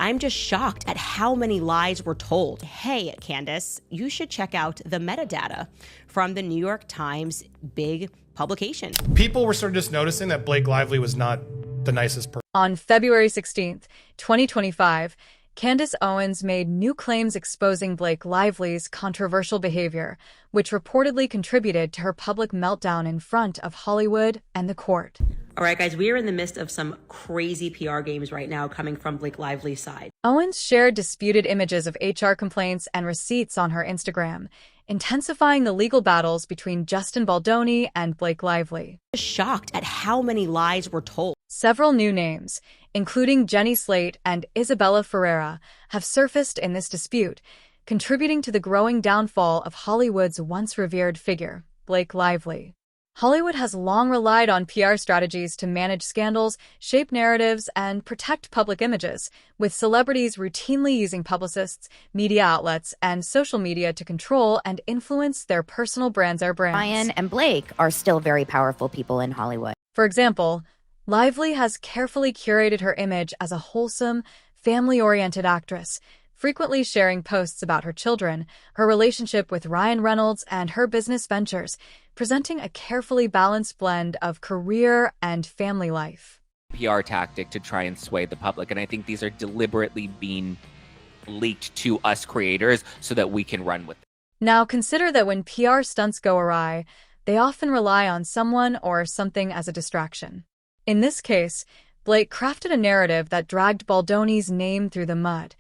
I'm just shocked at how many lies were told. Hey, Candace, you should check out the metadata from the New York Times big publication. People were sort of just noticing that Blake Lively was not the nicest person. On February 16th, 2025, Candace Owens made new claims exposing Blake Lively's controversial behavior, which reportedly contributed to her public meltdown in front of Hollywood and the court. All right, guys, we are in the midst of some crazy PR games right now coming from Blake Lively's side. Owens shared disputed images of HR complaints and receipts on her Instagram, intensifying the legal battles between Justin Baldoni and Blake Lively. Shocked at how many lies were told. Several new names, including Jenny Slate and Isabella Ferreira, have surfaced in this dispute, contributing to the growing downfall of Hollywood's once revered figure, Blake Lively. Hollywood has long relied on PR strategies to manage scandals, shape narratives, and protect public images, with celebrities routinely using publicists, media outlets, and social media to control and influence their personal brands. Ryan and Blake are still very powerful people in Hollywood. For example, Lively has carefully curated her image as a wholesome, family-oriented actress, frequently sharing posts about her children, her relationship with Ryan Reynolds, and her business ventures, presenting a carefully balanced blend of career and family life. PR tactic to try and sway the public, and I think these are deliberately being leaked to us creators so that we can run with it. Now consider that when PR stunts go awry, they often rely on someone or something as a distraction. In this case, Blake crafted a narrative that dragged Baldoni's name through the mud,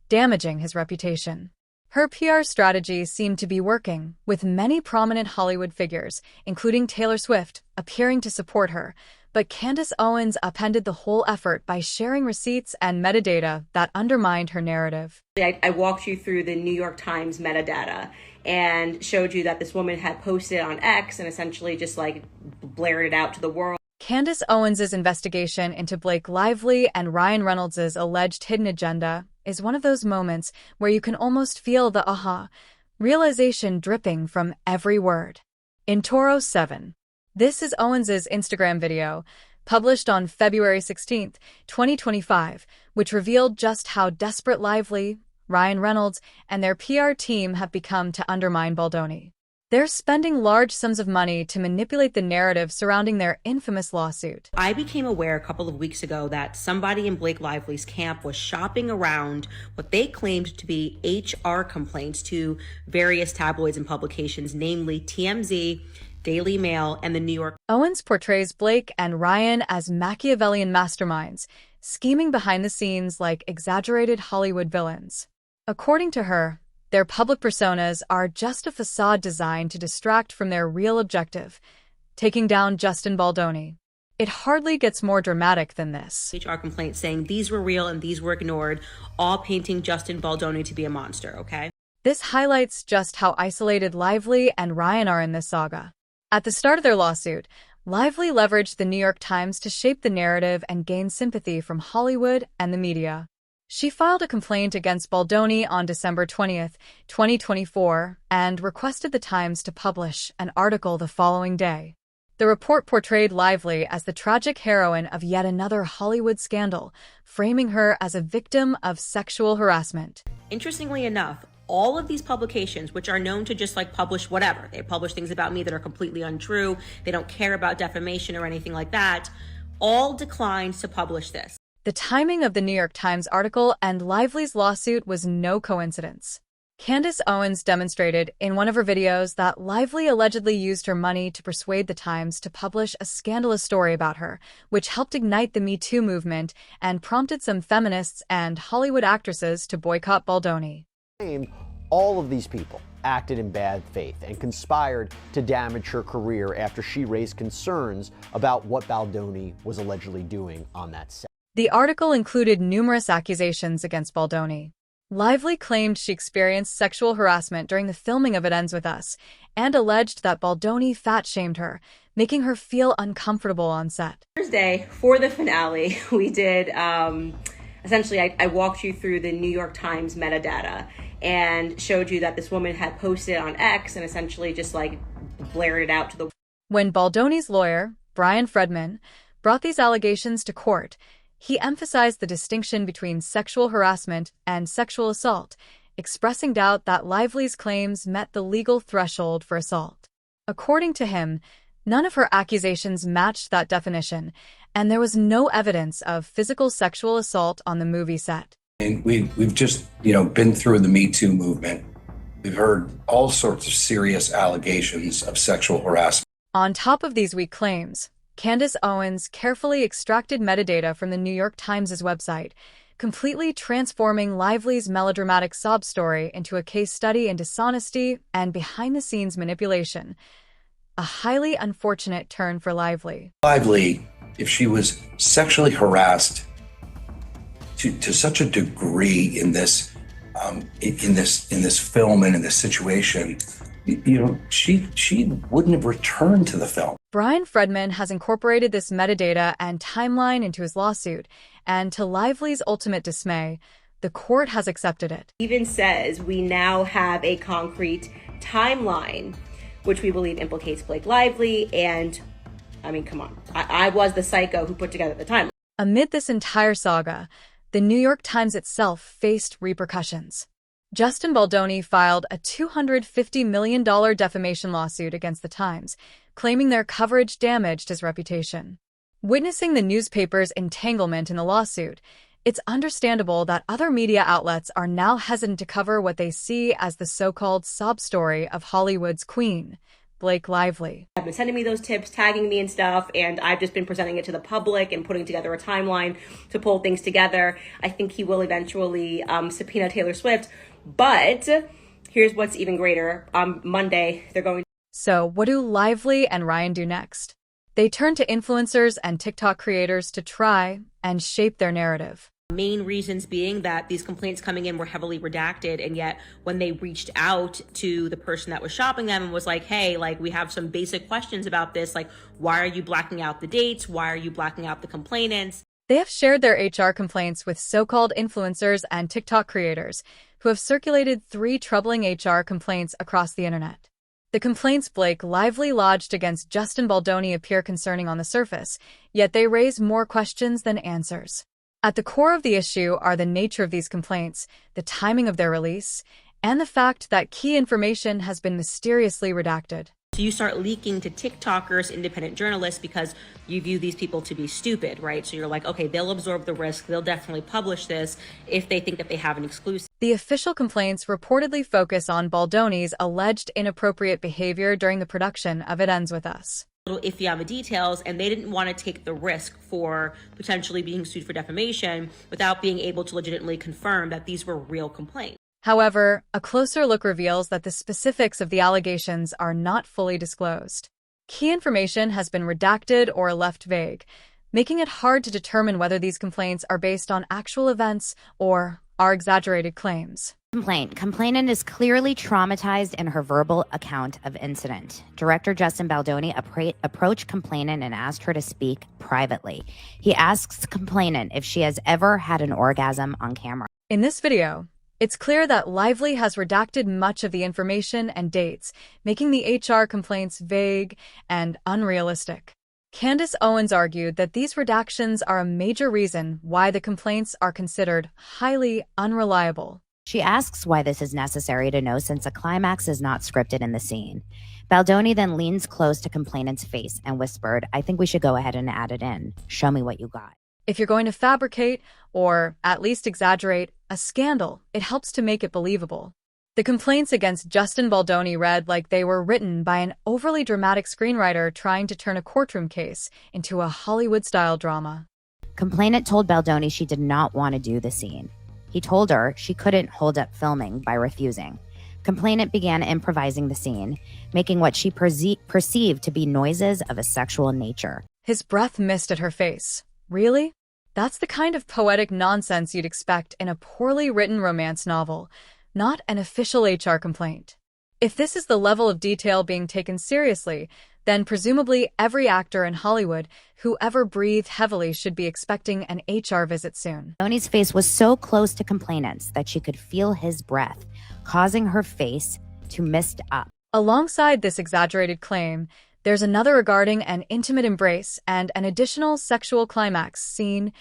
damaging his reputation. Her PR strategy seemed to be working, with many prominent Hollywood figures, including Taylor Swift, appearing to support her, but Candace Owens upended the whole effort by sharing receipts and metadata that undermined her narrative. I walked you through the New York Times metadata and showed you that this woman had posted on X and essentially just like blared it out to the world. Candace Owens' investigation into Blake Lively and Ryan Reynolds' alleged hidden agenda is one of those moments where you can almost feel the realization dripping from every word. In Toro 7. This is Owens' Instagram video, published on February 16, 2025, which revealed just how desperate Lively, Ryan Reynolds, and their PR team have become to undermine Baldoni. They're spending large sums of money to manipulate the narrative surrounding their infamous lawsuit. I became aware a couple of weeks ago that somebody in Blake Lively's camp was shopping around what they claimed to be HR complaints to various tabloids and publications, namely TMZ, Daily Mail, and the New York. Owens portrays Blake and Ryan as Machiavellian masterminds, scheming behind the scenes like exaggerated Hollywood villains. According to her, their public personas are just a facade designed to distract from their real objective, taking down Justin Baldoni. It hardly gets more dramatic than this. HR complaints saying these were real and these were ignored, all painting Justin Baldoni to be a monster, okay? This highlights just how isolated Lively and Ryan are in this saga. At the start of their lawsuit, Lively leveraged the New York Times to shape the narrative and gain sympathy from Hollywood and the media. She filed a complaint against Baldoni on December 20th, 2024, and requested the Times to publish an article the following day. The report portrayed Lively as the tragic heroine of yet another Hollywood scandal, framing her as a victim of sexual harassment. Interestingly enough, all of these publications, which are known to just like publish whatever, they publish things about me that are completely untrue, they don't care about defamation or anything like that, all declined to publish this. The timing of the New York Times article and Lively's lawsuit was no coincidence. Candace Owens demonstrated in one of her videos that Lively allegedly used her money to persuade the Times to publish a scandalous story about her, which helped ignite the Me Too movement and prompted some feminists and Hollywood actresses to boycott Baldoni. All of these people acted in bad faith and conspired to damage her career after she raised concerns about what Baldoni was allegedly doing on that set. The article included numerous accusations against Baldoni. Lively claimed she experienced sexual harassment during the filming of It Ends With Us and alleged that Baldoni fat-shamed her, making her feel uncomfortable on set. Thursday, for the finale, we did, essentially, I walked you through the New York Times metadata and showed you that this woman had posted on X and essentially just like blared it out to the... When Baldoni's lawyer, Brian Fredman, brought these allegations to court, He emphasized the distinction between sexual harassment and sexual assault, expressing doubt that Lively's claims met the legal threshold for assault. According to him, none of her accusations matched that definition, and there was no evidence of physical sexual assault on the movie set. And we've just, been through the Me Too movement. We've heard all sorts of serious allegations of sexual harassment. On top of these weak claims, Candace Owens carefully extracted metadata from the New York Times' website, completely transforming Lively's melodramatic sob story into a case study in dishonesty and behind-the-scenes manipulation. A highly unfortunate turn for Lively. Lively, if she was sexually harassed to such a degree in this film and in this situation, she wouldn't have returned to the film. Brian Fredman has incorporated this metadata and timeline into his lawsuit, and to Lively's ultimate dismay, the court has accepted it. Even says we now have a concrete timeline, which we believe implicates Blake Lively. And I mean, come on, I was the psycho who put together the timeline. Amid this entire saga, the New York Times itself faced repercussions. Justin Baldoni filed a $250 million defamation lawsuit against the Times, claiming their coverage damaged his reputation. Witnessing the newspaper's entanglement in the lawsuit, it's understandable that other media outlets are now hesitant to cover what they see as the so-called sob story of Hollywood's queen, Blake Lively. I've been sending me those tips, tagging me and stuff, and I've just been presenting it to the public and putting together a timeline to pull things together. I think he will eventually subpoena Taylor Swift, but here's what's even greater. On Monday, they're going. So what do Lively and Ryan do next? They turn to influencers and TikTok creators to try and shape their narrative. Main reasons being that these complaints coming in were heavily redacted, and yet when they reached out to the person that was shopping them and was like, hey, like, we have some basic questions about this, like, why are you blacking out the dates? Why are you blacking out the complainants? They have shared their HR complaints with so-called influencers and TikTok creators who have circulated 3 troubling HR complaints across the internet. The complaints Blake Lively lodged against Justin Baldoni appear concerning on the surface, yet they raise more questions than answers. At the core of the issue are the nature of these complaints, the timing of their release, and the fact that key information has been mysteriously redacted. So you start leaking to TikTokers, independent journalists, because you view these people to be stupid, right? So you're like, okay, they'll absorb the risk. They'll definitely publish this if they think that they have an exclusive. The official complaints reportedly focus on Baldoni's alleged inappropriate behavior during the production of It Ends With Us. Little iffy on the details, and they didn't want to take the risk for potentially being sued for defamation without being able to legitimately confirm that these were real complaints. However, a closer look reveals that the specifics of the allegations are not fully disclosed. Key information has been redacted or left vague, making it hard to determine whether these complaints are based on actual events or are exaggerated claims. Complainant is clearly traumatized in her verbal account of incident. Director Justin Baldoni approached complainant and asked her to speak privately. He asks complainant if she has ever had an orgasm on camera. In this video, it's clear that Lively has redacted much of the information and dates, making the HR complaints vague and unrealistic. Candace Owens argued that these redactions are a major reason why the complaints are considered highly unreliable. She asks why this is necessary to know since a climax is not scripted in the scene. Baldoni then leans close to complainant's face and whispered, I think we should go ahead and add it in. Show me what you got. If you're going to fabricate, or at least exaggerate, a scandal, it helps to make it believable. The complaints against Justin Baldoni read like they were written by an overly dramatic screenwriter trying to turn a courtroom case into a Hollywood-style drama. Complainant told Baldoni she did not want to do the scene. He told her she couldn't hold up filming by refusing. Complainant began improvising the scene, making what she perceived to be noises of a sexual nature. His breath missed at her face. Really? That's the kind of poetic nonsense you'd expect in a poorly written romance novel, not an official HR complaint. If this is the level of detail being taken seriously, then presumably every actor in Hollywood who ever breathed heavily should be expecting an HR visit soon. Baldoni's face was so close to complainant's that she could feel his breath, causing her face to mist up. Alongside this exaggerated claim, there's another regarding an intimate embrace and an additional sexual climax scene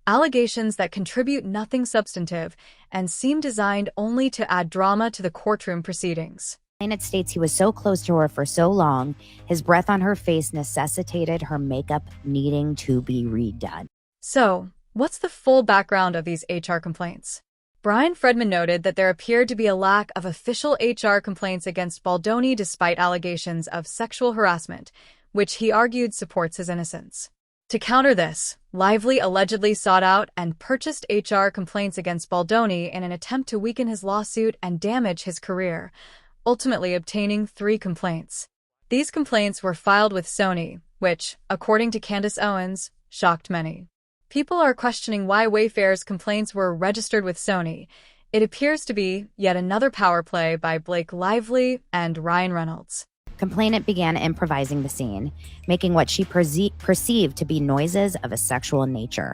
Allegations that contribute nothing substantive and seem designed only to add drama to the courtroom proceedings. Complainant states he was so close to her for so long, his breath on her face necessitated her makeup needing to be redone. So, what's the full background of these HR complaints? Brian Fredman noted that there appeared to be a lack of official HR complaints against Baldoni despite allegations of sexual harassment, which he argued supports his innocence. To counter this, Lively allegedly sought out and purchased HR complaints against Baldoni in an attempt to weaken his lawsuit and damage his career, ultimately obtaining 3 complaints. These complaints were filed with Sony, which, according to Candace Owens, shocked many. People are questioning why Wayfair's complaints were registered with Sony. It appears to be yet another power play by Blake Lively and Ryan Reynolds. Complainant began improvising the scene, making what she perceived to be noises of a sexual nature.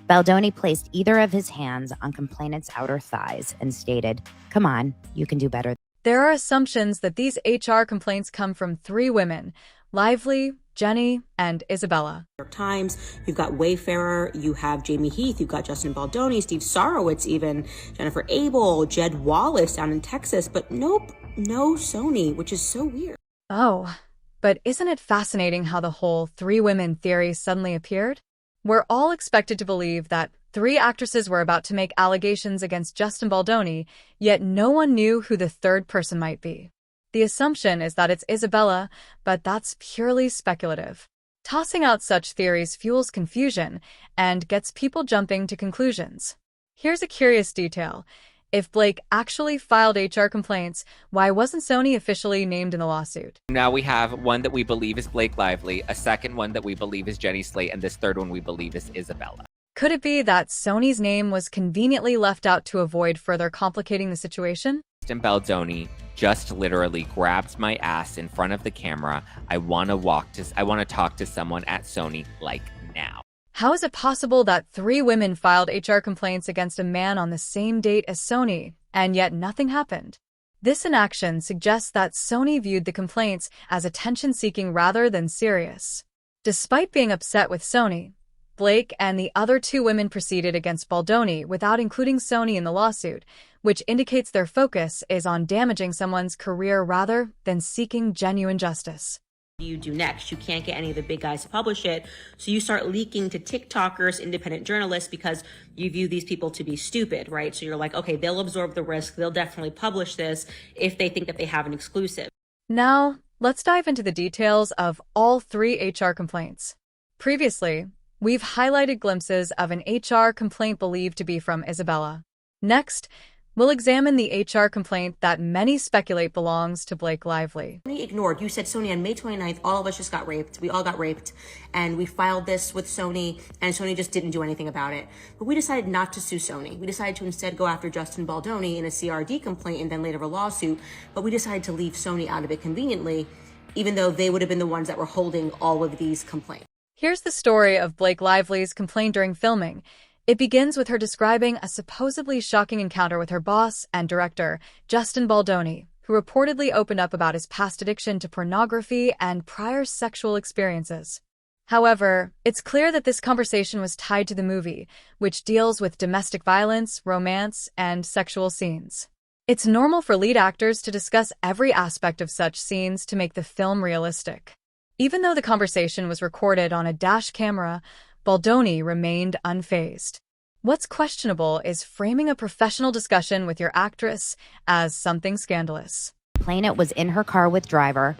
Baldoni placed either of his hands on complainant's outer thighs and stated, "Come on, you can do better." There are assumptions that these HR complaints come from 3 women, Lively, Jenny, and Isabella. New York Times, you've got Wayfarer, you have Jamie Heath, you've got Justin Baldoni, Steve Sarowitz even, Jennifer Abel, Jed Wallace down in Texas, but nope, no Sony, which is so weird. Oh, but isn't it fascinating how the whole 3 women theory suddenly appeared? We're all expected to believe that 3 actresses were about to make allegations against Justin Baldoni, yet no one knew who the 3rd person might be. The assumption is that it's Isabella, but that's purely speculative. Tossing out such theories fuels confusion and gets people jumping to conclusions. Here's a curious detail. If Blake actually filed HR complaints, why wasn't Sony officially named in the lawsuit? Now we have one that we believe is Blake Lively, a second one that we believe is Jenny Slate, and this third one we believe is Isabella. Could it be that Sony's name was conveniently left out to avoid further complicating the situation? Justin Baldoni just literally grabbed my ass in front of the camera. I want to talk to someone at Sony like now. How is it possible that 3 women filed HR complaints against a man on the same date as Sony, and yet nothing happened? This inaction suggests that Sony viewed the complaints as attention-seeking rather than serious. Despite being upset with Sony, Blake and the other 2 women proceeded against Baldoni without including Sony in the lawsuit, which indicates their focus is on damaging someone's career rather than seeking genuine justice. What do you do next? You can't get any of the big guys to publish it, so you start leaking to TikTokers, independent journalists, because you view these people to be stupid, right? So you're like, okay, they'll absorb the risk, they'll definitely publish this if they think that they have an exclusive. Now, let's dive into the details of all 3 HR complaints. Previously, we've highlighted glimpses of an HR complaint believed to be from Isabella. Next, we'll examine the HR complaint that many speculate belongs to Blake Lively. Sony ignored. You said, Sony, on May 29th, all of us just got raped. We all got raped. And we filed this with Sony, and Sony just didn't do anything about it. But we decided not to sue Sony. We decided to instead go after Justin Baldoni in a CRD complaint and then later a lawsuit. But we decided to leave Sony out of it conveniently, even though they would have been the ones that were holding all of these complaints. Here's the story of Blake Lively's complaint during filming. It begins with her describing a supposedly shocking encounter with her boss and director, Justin Baldoni, who reportedly opened up about his past addiction to pornography and prior sexual experiences. However, it's clear that this conversation was tied to the movie, which deals with domestic violence, romance, and sexual scenes. It's normal for lead actors to discuss every aspect of such scenes to make the film realistic. Even though the conversation was recorded on a dash camera, Baldoni remained unfazed. What's questionable is framing a professional discussion with your actress as something scandalous. Complainant was in her car with driver,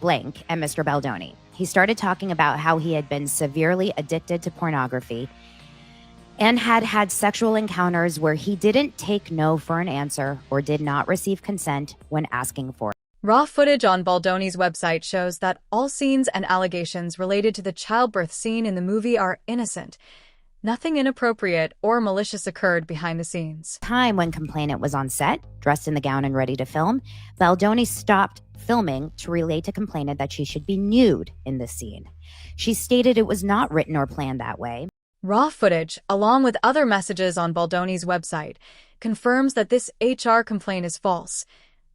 blank, and Mr. Baldoni. He started talking about how he had been severely addicted to pornography and had had sexual encounters where he didn't take no for an answer or did not receive consent when asking for it. Raw footage on Baldoni's website shows that all scenes and allegations related to the childbirth scene in the movie are innocent. Nothing inappropriate or malicious occurred behind the scenes. Time when complainant was on set, dressed in the gown and ready to film, Baldoni stopped filming to relay to complainant that she should be nude in the scene. She stated it was not written or planned that way. Raw footage, along with other messages on Baldoni's website, confirms that this HR complaint is false.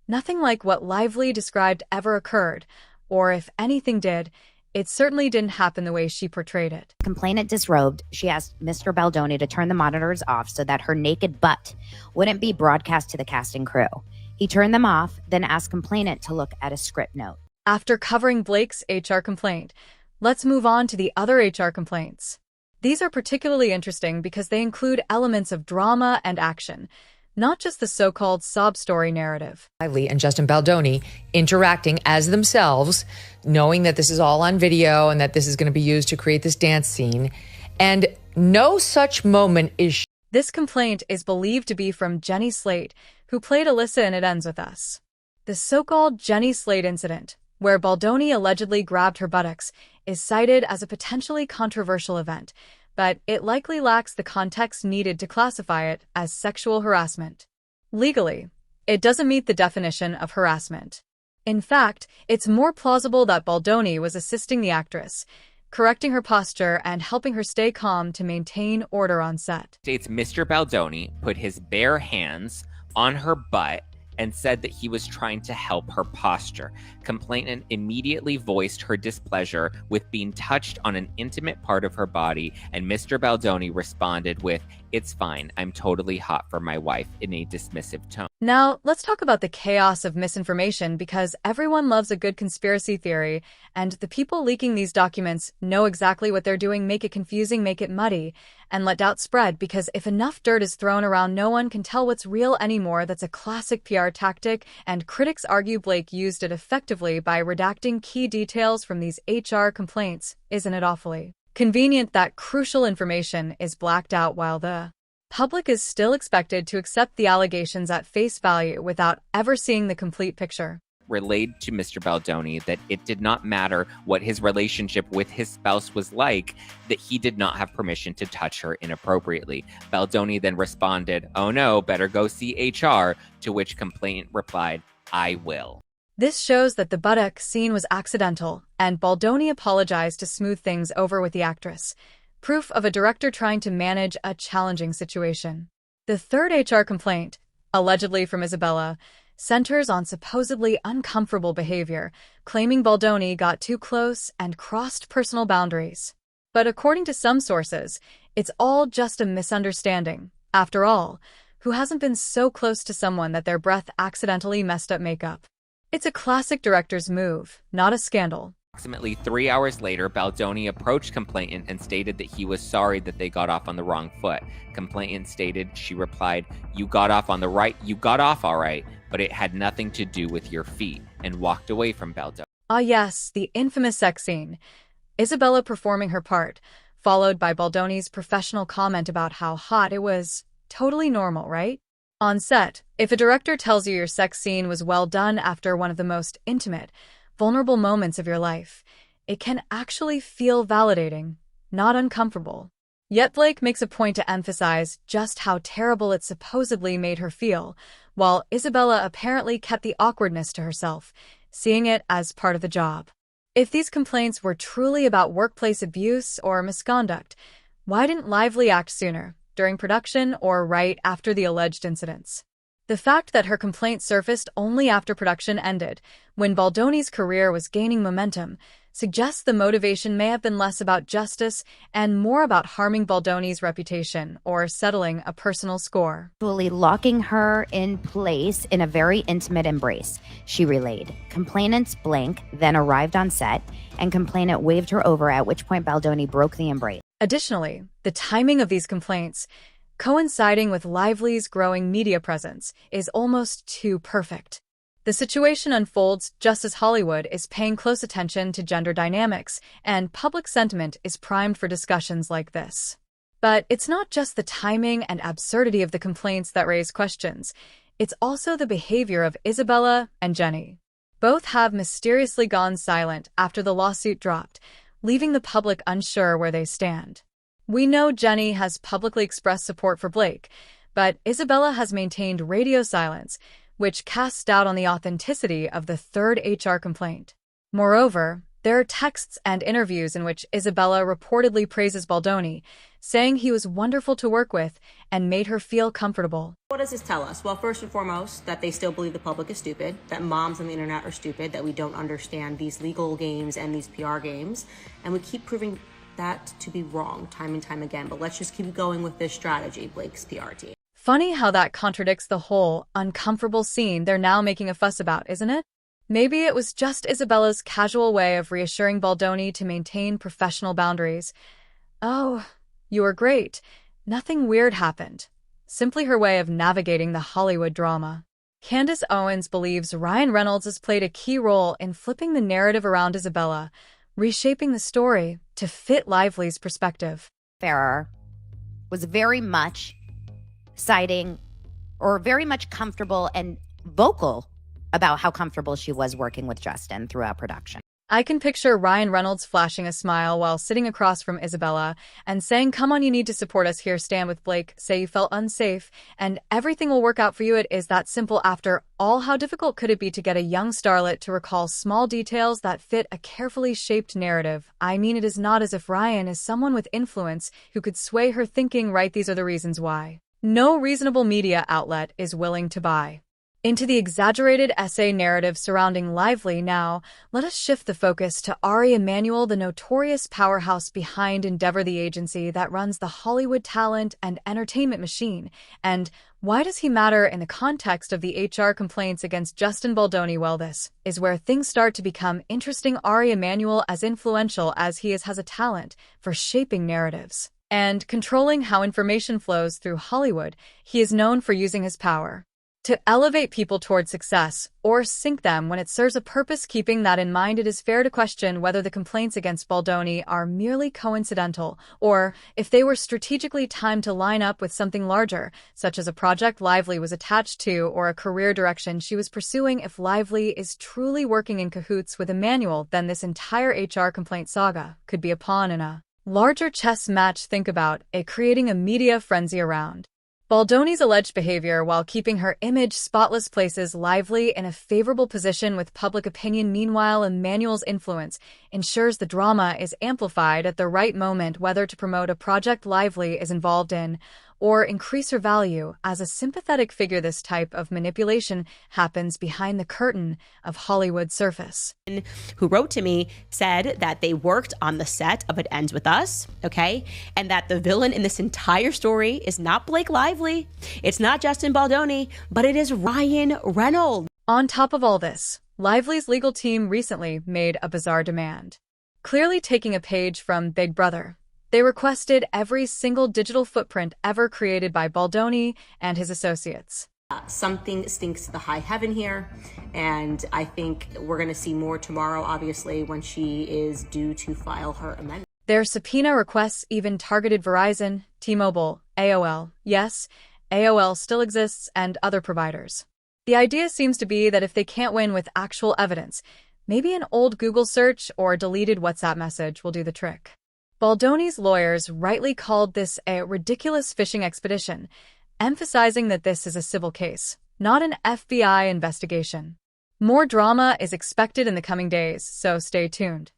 Nothing like what Lively described ever occurred, or if anything did, it certainly didn't happen the way she portrayed it. Complainant disrobed, she asked Mr. Baldoni to turn the monitors off so that her naked butt wouldn't be broadcast to the casting crew. He turned them off, then asked complainant to look at a script note. After covering Blake's HR complaint, let's move on to the other HR complaints. These are particularly interesting because they include elements of drama and action, not just the so-called sob story narrative. Lively and Justin Baldoni interacting as themselves, knowing that this is all on video and that this is going to be used to create this dance scene. And no such moment is. This complaint is believed to be from Jenny Slate, who played Alyssa in It Ends With Us. The so-called Jenny Slate incident, where Baldoni allegedly grabbed her buttocks, is cited as a potentially controversial event, but it likely lacks the context needed to classify it as sexual harassment. Legally, it doesn't meet the definition of harassment. In fact, it's more plausible that Baldoni was assisting the actress, correcting her posture and helping her stay calm to maintain order on set. States Mr. Baldoni put his bare hands on her butt and said that he was trying to help her posture. Complainant immediately voiced her displeasure with being touched on an intimate part of her body, and Mr. Baldoni responded with, "It's fine, I'm totally hot for my wife," in a dismissive tone. Now, let's talk about the chaos of misinformation, because everyone loves a good conspiracy theory, and the people leaking these documents know exactly what they're doing, make it confusing, make it muddy, and let doubt spread, because if enough dirt is thrown around, no one can tell what's real anymore. That's a classic PR tactic, and critics argue Blake used it effectively by redacting key details from these HR complaints. Isn't it awfully convenient that crucial information is blacked out while the public is still expected to accept the allegations at face value without ever seeing the complete picture? Relayed to Mr. Baldoni that it did not matter what his relationship with his spouse was like, that he did not have permission to touch her inappropriately. Baldoni then responded, "Oh no, better go see HR," to which complainant replied, "I will." This shows that the buttock scene was accidental, and Baldoni apologized to smooth things over with the actress. Proof of a director trying to manage a challenging situation. The third HR complaint, allegedly from Isabella, centers on supposedly uncomfortable behavior, claiming Baldoni got too close and crossed personal boundaries. But according to some sources, it's all just a misunderstanding. After all, who hasn't been so close to someone that their breath accidentally messed up makeup? It's a classic director's move, not a scandal. Approximately 3 hours later, Baldoni approached complainant and stated that he was sorry that they got off on the wrong foot. Complainant stated, she replied, "You got off on the right, you got off all right, but it had nothing to do with your feet," and walked away from Baldoni. Ah yes, the infamous sex scene. Isabella performing her part, followed by Baldoni's professional comment about how hot it was. Totally normal, right? On set, if a director tells you your sex scene was well done after one of the most intimate, vulnerable moments of your life, it can actually feel validating, not uncomfortable. Yet Blake makes a point to emphasize just how terrible it supposedly made her feel, while Isabella apparently kept the awkwardness to herself, seeing it as part of the job. If these complaints were truly about workplace abuse or misconduct, why didn't Lively act sooner, during production or right after the alleged incidents? The fact that her complaint surfaced only after production ended, when Baldoni's career was gaining momentum, suggests the motivation may have been less about justice and more about harming Baldoni's reputation or settling a personal score. Actually locking her in place in a very intimate embrace, she relayed. Complainant's blank then arrived on set, and complainant waved her over, at which point Baldoni broke the embrace. Additionally, the timing of these complaints, coinciding with Lively's growing media presence, is almost too perfect. The situation unfolds just as Hollywood is paying close attention to gender dynamics, and public sentiment is primed for discussions like this. But it's not just the timing and absurdity of the complaints that raise questions. It's also the behavior of Isabella and Jenny. Both have mysteriously gone silent after the lawsuit dropped, leaving the public unsure where they stand. We know Jenny has publicly expressed support for Blake, but Isabella has maintained radio silence, which casts doubt on the authenticity of the third HR complaint. Moreover, there are texts and interviews in which Isabella reportedly praises Baldoni, saying he was wonderful to work with and made her feel comfortable. What does this tell us? Well, first and foremost, that they still believe the public is stupid, that moms on the internet are stupid, that we don't understand these legal games and these PR games, and we keep proving that to be wrong time and time again. But let's just keep going with this strategy, Blake's PR team. Funny how that contradicts the whole uncomfortable scene they're now making a fuss about, isn't it? Maybe it was just Isabella's casual way of reassuring Baldoni to maintain professional boundaries. Oh, you were great. Nothing weird happened. Simply her way of navigating the Hollywood drama. Candace Owens believes Ryan Reynolds has played a key role in flipping the narrative around Isabella, reshaping the story to fit Lively's perspective. Farrar was very much citing or very much comfortable and vocal about how comfortable she was working with Justin throughout production. I can picture Ryan Reynolds flashing a smile while sitting across from Isabella and saying, "Come on, you need to support us here, stand with Blake, say you felt unsafe, and everything will work out for you." It is that simple. After all, how difficult could it be to get a young starlet to recall small details that fit a carefully shaped narrative? I mean, it is not as if Ryan is someone with influence who could sway her thinking, right? These are the reasons why no reasonable media outlet is willing to buy into the exaggerated essay narrative surrounding Lively. Now, let us shift the focus to Emanuel, the notorious powerhouse behind Endeavor, the agency that runs the Hollywood talent and entertainment machine. And why does he matter in the context of the HR complaints against Justin Baldoni? Well, this is where things start to become interesting. Emanuel, as influential as he is, has a talent for shaping narratives and controlling how information flows through Hollywood. He is known for using his power to elevate people toward success or sink them when it serves a purpose. Keeping that in mind, it is fair to question whether the complaints against Baldoni are merely coincidental or if they were strategically timed to line up with something larger, such as a project Lively was attached to or a career direction she was pursuing. If Lively is truly working in cahoots with Emanuel, then this entire HR complaint saga could be a pawn in a larger chess match. Think about it, creating a media frenzy around Baldoni's alleged behavior while keeping her image spotless places Lively in a favorable position with public opinion. Meanwhile, Emanuel's influence ensures the drama is amplified at the right moment, whether to promote a project Lively is involved in or increase her value as a sympathetic figure. This type of manipulation happens behind the curtain of Hollywood surface. Who wrote to me said that they worked on the set of It Ends With Us, okay? And that the villain in this entire story is not Blake Lively, it's not Justin Baldoni, but it is Ryan Reynolds. On top of all this, Lively's legal team recently made a bizarre demand. Clearly taking a page from Big Brother, they requested every single digital footprint ever created by Baldoni and his associates. Something stinks to the high heaven here, and I think we're going to see more tomorrow, obviously, when she is due to file her amendment. Their subpoena requests even targeted Verizon, T-Mobile, AOL. Yes, AOL still exists, and other providers. The idea seems to be that if they can't win with actual evidence, maybe an old Google search or a deleted WhatsApp message will do the trick. Baldoni's lawyers rightly called this a ridiculous fishing expedition, emphasizing that this is a civil case, not an FBI investigation. More drama is expected in the coming days, so stay tuned.